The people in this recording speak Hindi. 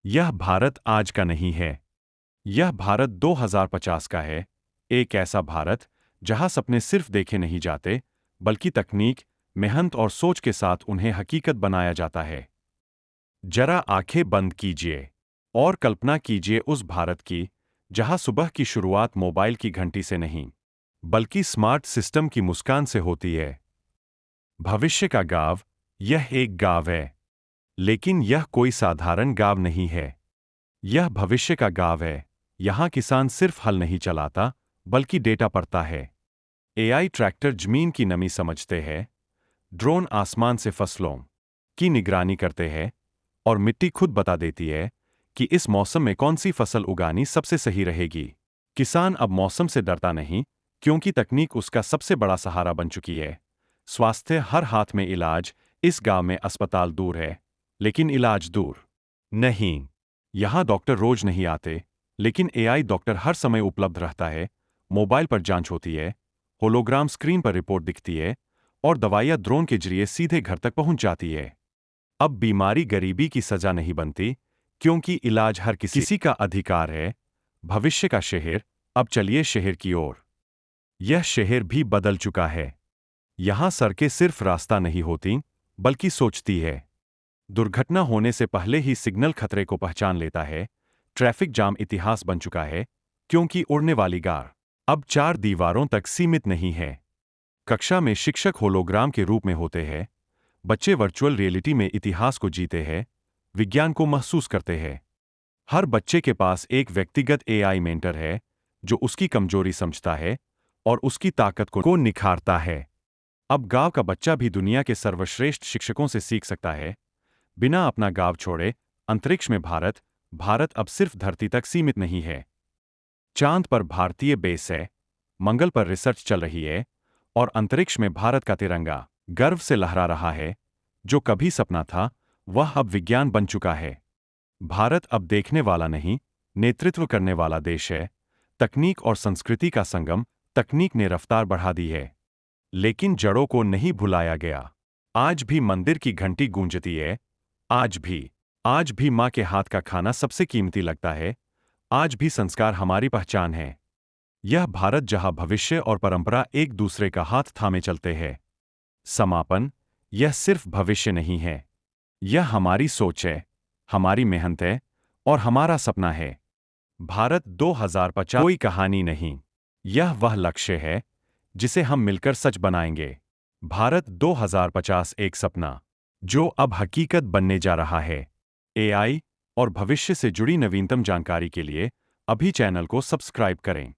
यह भारत आज का नहीं है। यह भारत 2050 का है। एक ऐसा भारत जहां सपने सिर्फ देखे नहीं जाते, बल्कि तकनीक, मेहनत और सोच के साथ उन्हें हकीकत बनाया जाता है। जरा आंखें बंद कीजिए और कल्पना कीजिए उस भारत की जहां सुबह की शुरुआत मोबाइल की घंटी से नहीं, बल्कि स्मार्ट सिस्टम की मुस्कान से होती है। भविष्य का गाँव, यह एक गाँव है। लेकिन यह कोई साधारण गाँव नहीं है। यह भविष्य का गाँव है। यहाँ किसान सिर्फ हल नहीं चलाता, बल्कि डेटा पढ़ता है। एआई ट्रैक्टर जमीन की नमी समझते हैं, ड्रोन आसमान से फसलों की निगरानी करते हैं, और मिट्टी खुद बता देती है कि इस मौसम में कौन सी फसल उगानी सबसे सही रहेगी। किसान अब मौसम से डरता नहीं, क्योंकि तकनीक उसका सबसे बड़ा सहारा बन चुकी है। स्वास्थ्य हर हाथ में इलाज, इस गांव में अस्पताल दूर है, लेकिन इलाज दूर नहीं। यहाँ डॉक्टर रोज नहीं आते, लेकिन एआई डॉक्टर हर समय उपलब्ध रहता है। मोबाइल पर जांच होती है, होलोग्राम स्क्रीन पर रिपोर्ट दिखती है, और दवाइयाँ ड्रोन के जरिए सीधे घर तक पहुंच जाती है। अब बीमारी गरीबी की सजा नहीं बनती, क्योंकि इलाज हर किसी का अधिकार है। भविष्य का शहर, अब चलिए शहर की ओर। यह शहर भी बदल चुका है। यहाँ सड़कें सिर्फ रास्ता नहीं होती, बल्कि सोचती है। दुर्घटना होने से पहले ही सिग्नल खतरे को पहचान लेता है। ट्रैफिक जाम इतिहास बन चुका है, क्योंकि उड़ने वाली कार अब चार दीवारों तक सीमित नहीं है। कक्षा में शिक्षक होलोग्राम के रूप में होते हैं। बच्चे वर्चुअल रियलिटी में इतिहास को जीते हैं, विज्ञान को महसूस करते हैं। हर बच्चे के पास एक व्यक्तिगत एआई मेंटर है, जो उसकी कमजोरी समझता है और उसकी ताकत को निखारता है। अब गांव का बच्चा भी दुनिया के सर्वश्रेष्ठ शिक्षकों से सीख सकता है, बिना अपना गांव छोड़े। अंतरिक्ष में भारत, भारत अब सिर्फ धरती तक सीमित नहीं है। चांद पर भारतीय बेस है, मंगल पर रिसर्च चल रही है, और अंतरिक्ष में भारत का तिरंगा गर्व से लहरा रहा है। जो कभी सपना था, वह अब विज्ञान बन चुका है। भारत अब देखने वाला नहीं, नेतृत्व करने वाला देश है। तकनीक और संस्कृति का संगम, तकनीक ने रफ्तार बढ़ा दी है, लेकिन जड़ों को नहीं भुलाया गया। आज भी मंदिर की घंटी गूंजती है। आज भी माँ के हाथ का खाना सबसे कीमती लगता है। आज भी संस्कार हमारी पहचान है। यह भारत जहाँ भविष्य और परंपरा एक दूसरे का हाथ थामे चलते हैं। समापन, यह सिर्फ भविष्य नहीं है। यह हमारी सोच है, हमारी मेहनत है, और हमारा सपना है। भारत 2050 कोई कहानी नहीं, यह वह लक्ष्य है जिसे हम मिलकर सच बनाएंगे। भारत 2050 एक सपना, जो अब हकीकत बनने जा रहा है। एआई और भविष्य से जुड़ी नवीनतम जानकारी के लिए अभी चैनल को सब्सक्राइब करें।